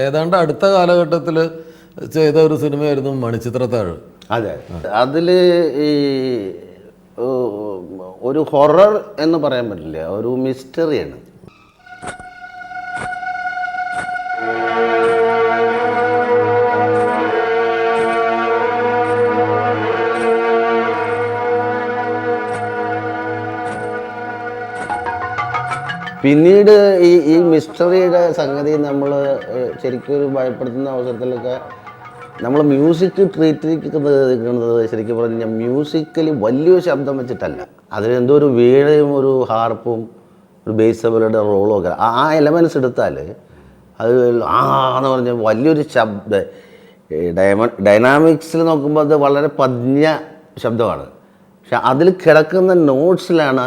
ഏതാണ്ട് അടുത്ത കാലഘട്ടത്തിൽ ചെയ്ത ഒരു സിനിമയായിരുന്നു മണിച്ചിത്രത്താഴ്. അതെ, അതിൽ ഈ ഒരു ഹൊറർ എന്ന് പറയാൻ പറ്റില്ല, ഒരു മിസ്റ്ററിയാണ്. പിന്നീട് ഈ മിസ്റ്ററിയുടെ സംഗതി നമ്മൾ ശരിക്കും ഒരു ഭയപ്പെടുത്തുന്ന അവസരത്തിലൊക്കെ നമ്മൾ മ്യൂസിക് ട്രീറ്റ് ചെയ്യുന്നത് ശരിക്കും പറഞ്ഞു കഴിഞ്ഞാൽ മ്യൂസിക്കലി വലിയൊരു ശബ്ദം വെച്ചിട്ടല്ല, അതിലെന്തോ ഒരു വീണയും ഒരു ഹാർപ്പും ഒരു ബേസ് തബലയുടെ റോളും ഒക്കെ ആ എലമെൻറ്റ്സ് എടുത്താൽ അത് എന്ന് പറഞ്ഞാൽ വലിയൊരു ഡൈനാമിക്സിൽ നോക്കുമ്പോൾ അത് വളരെ പതിഞ്ഞ ശബ്ദമാണ്. പക്ഷെ അതിൽ കിടക്കുന്ന നോട്ട്സിലാണ്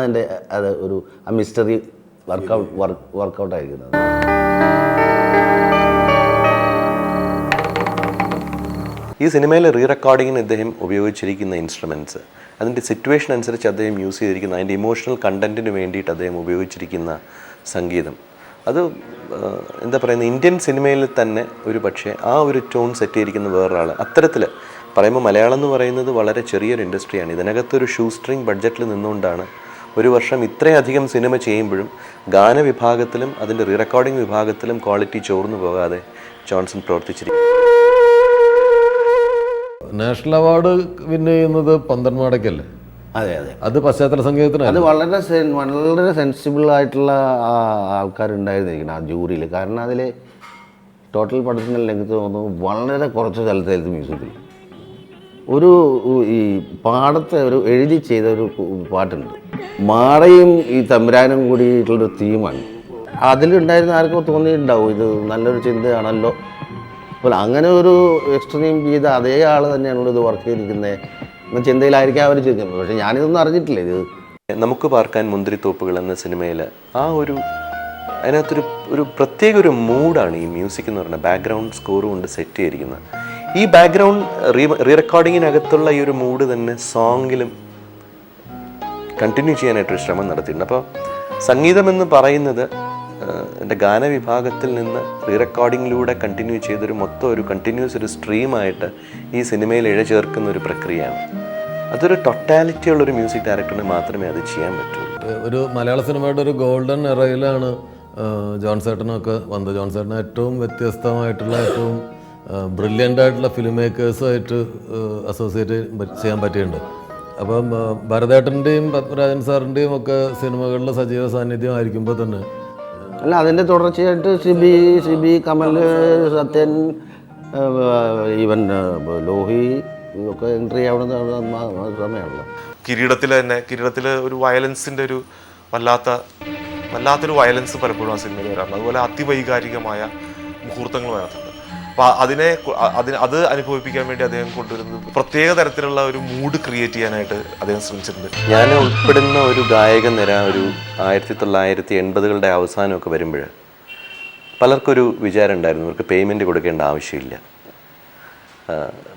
അത് ഒരു ആ മിസ്റ്ററി വർക്കൗട്ട് ആയിരിക്കുന്നത്. ഈ സിനിമയിൽ റീ റെക്കോർഡിങ്ങിന് അദ്ദേഹം ഉപയോഗിച്ചിരിക്കുന്ന ഇൻസ്ട്രുമെൻറ്റ്സ്, അതിൻ്റെ സിറ്റുവേഷൻ അനുസരിച്ച് അദ്ദേഹം യൂസ് ചെയ്തിരിക്കുന്ന അതിൻ്റെ ഇമോഷണൽ കണ്ടൻറ്റിന് വേണ്ടിയിട്ട് അദ്ദേഹം ഉപയോഗിച്ചിരിക്കുന്ന സംഗീതം, അത് എന്താ പറയുന്നത്, ഇന്ത്യൻ സിനിമയിൽ തന്നെ ഒരു പക്ഷേ ആ ഒരു ടോൺ സെറ്റ് ചെയ്തിരിക്കുന്ന വേറൊരാൾ. അത്തരത്തിൽ പറയുമ്പോൾ മലയാളം എന്ന് പറയുന്നത് വളരെ ചെറിയൊരു ഇൻഡസ്ട്രിയാണ്. ഇതിനകത്തൊരു ഷൂ സ്ട്രിങ് ബഡ്ജറ്റിൽ നിന്നുകൊണ്ടാണ് ഒരു വർഷം ഇത്രയധികം സിനിമ ചെയ്യുമ്പോഴും ഗാനവിഭാഗത്തിലും അതിൻ്റെ റീ റെക്കോർഡിംഗ് വിഭാഗത്തിലും ക്വാളിറ്റി ചോർന്നു പോകാതെ ജോൺസൺ പ്രവർത്തിച്ചിരിക്കും. നാഷണൽ അവാർഡ് വിൻ ചെയ്യുന്നത് പന്തന്മാടയ്ക്കല്ലേ? അതെ അതെ, അത് പശ്ചാത്തല സംഗീതത്തിന് അത് വളരെ സെൻസിബിൾ ആയിട്ടുള്ള ആൾക്കാരുണ്ടായിരുന്നിരിക്കണം ആ ജൂറിയിൽ. കാരണം അതിൽ ടോട്ടൽ പടത്തിൻ്റെ ലെങ്ത് തോന്നുന്നു വളരെ കുറച്ച് സ്ഥലത്തായിരുന്നു മ്യൂസിക്കിൽ. ഒരു ഈ പാടത്തെ ഒരു എഴുതി ചെയ്ത ഒരു പാട്ടുണ്ട്, മാടയും ഈ തമ്പുരാനും കൂടിയിട്ടുള്ളൊരു തീമാണ്. അതിലുണ്ടായിരുന്ന ആർക്കും തോന്നിയിട്ടുണ്ടാവും ഇത് നല്ലൊരു ചിന്തയാണല്ലോ. അപ്പോൾ അങ്ങനെ ഒരു എക്സ്ട്രീം ചെയ്ത അതേ ആൾ തന്നെയാണല്ലോ ഇത് വർക്ക് ചെയ്തിരിക്കുന്നത് എന്ന ചിന്തയിലായിരിക്കും അവർ ചെയ്യുന്നത്. പക്ഷേ ഞാനിതൊന്നും അറിഞ്ഞിട്ടില്ല. ഇത് നമുക്ക് പാർക്കാൻ മുന്തിരിത്തോപ്പുകൾ എന്ന സിനിമയിൽ ആ അതിനകത്തൊരു പ്രത്യേക ഒരു മൂഡാണ് ഈ മ്യൂസിക് എന്ന് പറയുന്നത്. ബാക്ക്ഗ്രൗണ്ട് സ്കോർ കൊണ്ട് സെറ്റ് ചെയ്തിരിക്കുന്നത് ഈ ബാക്ക്ഗ്രൗണ്ട് റീ റെക്കോർഡിങ്ങിനകത്തുള്ള ഈ ഒരു മൂഡ് തന്നെ സോങ്ങിലും കണ്ടിന്യൂ ചെയ്യാനായിട്ടൊരു ശ്രമം നടത്തിയിട്ടുണ്ട്. അപ്പോൾ സംഗീതമെന്ന് പറയുന്നത് എൻ്റെ ഗാനവിഭാഗത്തിൽ നിന്ന് റീ റെക്കോർഡിങ്ങിലൂടെ കണ്ടിന്യൂ ചെയ്തൊരു മൊത്തം ഒരു കണ്ടിന്യൂസ് ഒരു സ്ട്രീമായിട്ട് ഈ സിനിമയിൽ ഇഴചേർക്കുന്ന ഒരു പ്രക്രിയയാണ്. അതൊരു ടോട്ടാലിറ്റി ഉള്ളൊരു മ്യൂസിക് ഡയറക്ടറിന് മാത്രമേ അത് ചെയ്യാൻ പറ്റൂ. ഒരു മലയാള സിനിമയുടെ ഒരു ഗോൾഡൻ എറയിലാണ് ജോൺസേട്ടനൊക്കെ വന്നത്. ജോൺസേട്ടന് ഏറ്റവും വ്യത്യസ്തമായിട്ടുള്ള ഏറ്റവും ബ്രില്യൻ്റ് ആയിട്ടുള്ള ഫിലിം മേക്കേഴ്സുമായിട്ട് അസോസിയേറ്റ് ചെയ്യാൻ പറ്റിയിട്ടുണ്ട്. അപ്പം ഭരതേട്ടൻ്റെയും പത്മരാജൻ സാറിൻ്റെയും ഒക്കെ സിനിമകളിലെ സജീവ സാന്നിധ്യം ആയിരിക്കുമ്പോൾ തന്നെ അല്ല, അതിൻ്റെ തുടർച്ചയായിട്ട് സിബി കമൽ, സത്യൻ, ഈവൻ ലോഹി ഒക്കെ എൻട്രി ആവുന്ന സമയമാണല്ലോ. കിരീടത്തിൽ ഒരു വയലൻസിൻ്റെ ഒരു വല്ലാത്തൊരു വയലൻസ് പലപ്പോഴും ആ സിനിമയിൽ വരാറുണ്ട്. അതുപോലെ അതിവൈകാരികമായ മുഹൂർത്തങ്ങൾ വരാറുണ്ട്. അപ്പോൾ അത് അനുഭവിപ്പിക്കാൻ വേണ്ടി അദ്ദേഹം കൊണ്ടുവരുന്നത് പ്രത്യേക തരത്തിലുള്ള ഒരു മൂഡ് ക്രിയേറ്റ് ചെയ്യാനായിട്ട് അദ്ദേഹം ശ്രമിച്ചിട്ടുണ്ട്. ഞാൻ ഉൾപ്പെടുന്ന ഒരു ഗായക നിര ഒരു 1980കളുടെ അവസാനമൊക്കെ വരുമ്പോൾ പലർക്കൊരു വിചാരം ഉണ്ടായിരുന്നു, അവർക്ക് പേയ്മെൻറ്റ് കൊടുക്കേണ്ട ആവശ്യമില്ല.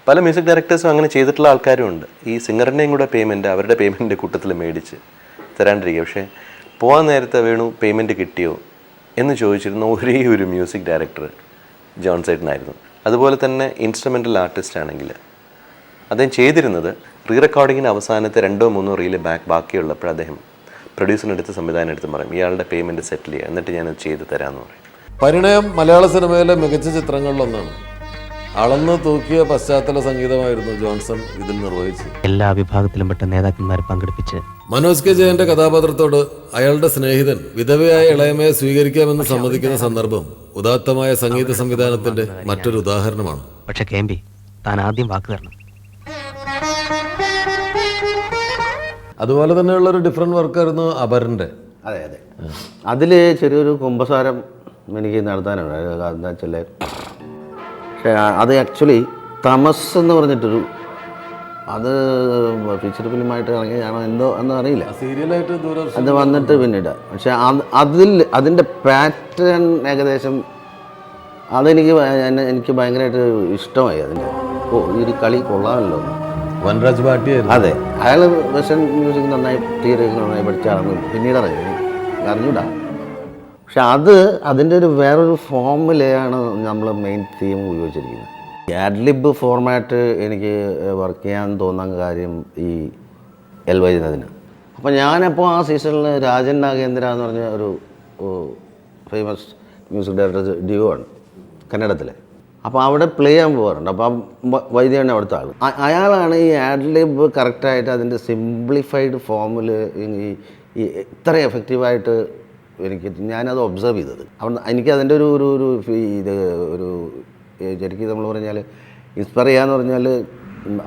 പല മ്യൂസിക് ഡയറക്ടേഴ്സും അങ്ങനെ ചെയ്തിട്ടുള്ള ആൾക്കാരും ഉണ്ട്. ഈ സിംഗറിൻ്റെയും കൂടെ പേയ്മെൻറ്റ് അവരുടെ പേയ്മെൻറ്റ് കൂട്ടത്തിൽ മേടിച്ച് തരാണ്ടിരിക്കുക. പക്ഷേ പോകാൻ നേരത്തെ വേണു പേയ്മെൻറ്റ് കിട്ടിയോ എന്ന് ചോദിച്ചിരുന്ന ഒരേ ഒരു മ്യൂസിക് ഡയറക്ടർ ജോൺസേട്ടനായിരുന്നു. അതുപോലെ തന്നെ ഇൻസ്ട്രുമെൻ്റൽ ആർട്ടിസ്റ്റ് ആണെങ്കിൽ അദ്ദേഹം ചെയ്തിരുന്നത് റീ റെക്കോർഡിങ്ങിന് അവസാനത്തെ 2-3 റീല് ബാക്കിയുള്ളപ്പോൾ അദ്ദേഹം പ്രൊഡ്യൂസറിനെടുത്ത് സംവിധാനം പറയും, ഇയാളുടെ പേയ്മെൻറ്റ് സെറ്റിൽ ചെയ്യുക, എന്നിട്ട് ഞാനത് ചെയ്ത് തരാമെന്ന് പറയും. പരിണയം മലയാള സിനിമയിലെ മികച്ച ചിത്രങ്ങളിലൊന്നാണ്. അളന്ന് തൂക്കിയ പശ്ചാത്തല സംഗീതമായിരുന്നു ജോൺസൺ ഇതിൽ നിർവഹിച്ചത്. എല്ലാ വിഭാഗത്തിലും പെട്ട നേതാക്കന്മാരെ പങ്കെടുപ്പിച്ച് മനോജ് കെ ജയന്റെ കഥാപാത്രത്തോട് അയാളുടെ സ്നേഹിതൻ വിധവയായ ഇളയമയെ സ്വീകരിക്കാമെന്ന് സമ്മതിക്കുന്ന സന്ദർഭം ഉദാത്തമായ സംഗീത സംവിധാനത്തിന്റെ മറ്റൊരു ഉദാഹരണമാണ്. പക്ഷെ കേമ്പി താൻ ആദ്യം വാക്ക് തരണം. അതുപോലെ തന്നെയുള്ളൊരു ഡിഫറെൻറ്റ് വർക്കായിരുന്നു അപരൻ്റെ. അതെ അതെ, അതിൽ ചെറിയൊരു കുമ്പസാരം എനിക്ക് നടത്താനുണ്ട്. എന്താ വെച്ചാൽ, പക്ഷേ അത് ആക്ച്വലി തമസ് എന്ന് പറഞ്ഞിട്ടൊരു, അത് ഫീച്ചർ ഫിലിമായിട്ട് ഇറങ്ങിയാണോ എന്തോ എന്ന് അറിയില്ല, സീരിയലായിട്ട് ദൂരദർശൻ അത് വന്നിട്ട് പിന്നീട്. പക്ഷെ അതിൻ്റെ പാറ്റേൺ ഏകദേശം എനിക്ക് ഭയങ്കരമായിട്ട് ഇഷ്ടമായി. അതിൻ്റെ ഈ ഒരു കളി കൊള്ളാമല്ലോ. വനരാജ് ഭാട്ടിയായിരുന്നു. അതെ, അയാൾ വെസ്റ്റേൺ മ്യൂസിക് നന്നായി തിയറിയൊക്കെ നന്നായി പഠിച്ചാണെന്ന് പിന്നീട് അറിഞ്ഞൂടാ. പക്ഷെ അതിൻ്റെ ഒരു വേറൊരു ഫോമിലാണ് നമ്മൾ മെയിൻ തീം ഉപയോഗിച്ചിരിക്കുന്നത്. ആഡ്ലിബ് ഫോർമാറ്റ് എനിക്ക് വർക്ക് ചെയ്യാൻ തോന്നാൻ കാര്യം ഈ എൽ വൈദ്യനാഥിന്. അപ്പോൾ ഞാനപ്പോൾ ആ സീസണിൽ രാജൻ നാഗേന്ദ്ര എന്ന് പറഞ്ഞ ഒരു ഫേമസ് മ്യൂസിക് ഡയറക്ടർ ഡ്യൂ ആണ് കന്നഡത്തിലെ. അപ്പോൾ അവിടെ പ്ലേ ചെയ്യാൻ പോകാറുണ്ട്. അപ്പം വൈദ്യാണ് അവിടുത്തെ ആൾ. അയാളാണ് ഈ ആഡ്ലിബ് കറക്റ്റായിട്ട് അതിൻ്റെ സിംപ്ലിഫൈഡ് ഫോമിൽ ഈ ഇത്ര എഫക്റ്റീവായിട്ട് ഞാനത് ഒബ്സർവ് ചെയ്തത്. അവിടെ എനിക്കതിൻ്റെ ഒരു ശരിക്കും നമ്മൾ പറഞ്ഞാൽ ഇൻസ്പയർ ചെയ്യാന്ന് പറഞ്ഞാൽ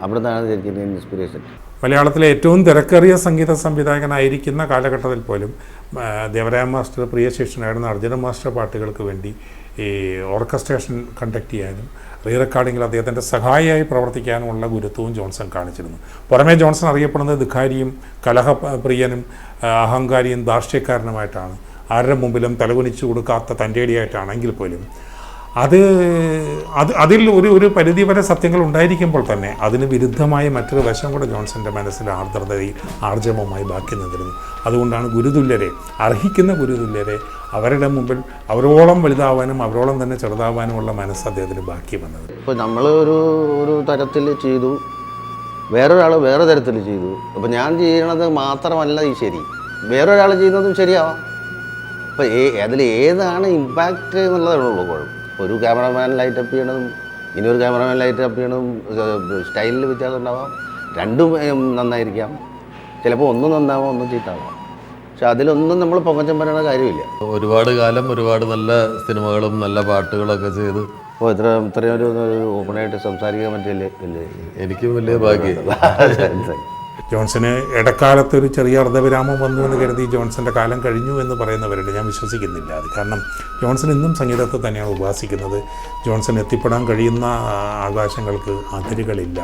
അവിടെ നിന്നാണ് ശരിക്കും ഇൻസ്പിറേഷൻ. മലയാളത്തിലെ ഏറ്റവും തിരക്കേറിയ സംഗീത സംവിധായകനായിരിക്കുന്ന കാലഘട്ടത്തിൽ പോലും ദേവരായ മാസ്റ്റർ പ്രിയ ശിഷ്യനായിരുന്ന അർജുന മാസ്റ്റർ പാട്ടുകൾക്ക് വേണ്ടി ഈ ഓർക്കസ്ട്രേഷൻ കണ്ടക്ട് ചെയ്യാനും റീ റെക്കോർഡിങ്ങിൽ അദ്ദേഹത്തിൻ്റെ സഹായിയായി പ്രവർത്തിക്കാനുമുള്ള ഗുരുത്വവും ജോൺസൺ കാണിച്ചിരുന്നു. പുറമേ ജോൺസൺ അറിയപ്പെടുന്നത് ധിക്കാരിയും കലഹപ്രിയനും അഹങ്കാരിയും ധാർഷ്ട്യക്കാരനുമായിട്ടാണ്. ആരുടെ മുമ്പിലും തലകുനിച്ചു കൊടുക്കാത്ത തൻ്റെടിയായിട്ടാണെങ്കിൽ പോലും അതിൽ ഒരു പരിധിവരെ സത്യങ്ങൾ ഉണ്ടായിരിക്കുമ്പോൾ തന്നെ അതിന് വിരുദ്ധമായ മറ്റൊരു വശം കൂടെ ജോൺസൻ്റെ മനസ്സിൽ ആർദ്രതയിൽ ആർജവമായി ബാക്കി നിന്നിരുന്നു. അതുകൊണ്ടാണ് ഗുരുതുല്യരെ, അർഹിക്കുന്ന ഗുരുതുല്യരെ അവരുടെ മുമ്പിൽ അവരോളം വലുതാവാനും അവരോളം തന്നെ ചെറുതാവാനുമുള്ള മനസ്സ് അദ്ദേഹത്തിന് ബാക്കി വന്നത്. ഇപ്പോൾ നമ്മൾ ഒരു തരത്തിൽ ചെയ്തു, വേറൊരാൾ വേറെ തരത്തിൽ ചെയ്തു. അപ്പോൾ ഞാൻ ചെയ്യണത് മാത്രമല്ല ഈ ശരി, വേറൊരാൾ ചെയ്യുന്നതും ശരിയാവാം. അപ്പോൾ അതിൽ ഏതാണ് ഇമ്പാക്റ്റ് എന്നുള്ളതാണുള്ളൂ കുഴപ്പം. ഒരു ക്യാമറമാൻ ലൈറ്റ് അപ്പ് ചെയ്യണതും ഇനിയൊരു ക്യാമറമാൻ ലൈറ്റ് അപ്പ് ചെയ്യണതും സ്റ്റൈലിൽ വ്യത്യാസം ഉണ്ടാവാം. രണ്ടും നന്നായിരിക്കാം, ചിലപ്പോൾ ഒന്നും നന്നാവാം, ഒന്നും ചീത്താവാം. പക്ഷെ അതിലൊന്നും നമ്മൾ പൊങ്ങച്ചം പറയുന്ന കാര്യമില്ല. ഒരുപാട് കാലം ഒരുപാട് നല്ല സിനിമകളും നല്ല പാട്ടുകളൊക്കെ ചെയ്ത് അപ്പോൾ ഇത്രയും ഒരു ഓപ്പണായിട്ട് സംസാരിക്കാൻ പറ്റില്ലേ? എനിക്കും വലിയ ഭാഗ്യം. ജോൺസന് ഇടക്കാലത്ത് ഒരു ചെറിയ അർദ്ധവിരാമം വന്നു എന്ന് കരുതി ജോൺസൻ്റെ കാലം കഴിഞ്ഞു എന്ന് പറയുന്നവരുണ്ട്. ഞാൻ വിശ്വസിക്കുന്നില്ല അത്. കാരണം ജോൺസൺ ഇന്നും സംഗീതത്തെ തന്നെയാണ് ഉപാസിക്കുന്നത്. ജോൺസൺ എത്തിപ്പെടാൻ കഴിയുന്ന ആകാശങ്ങൾക്ക് അതിരുകളില്ല.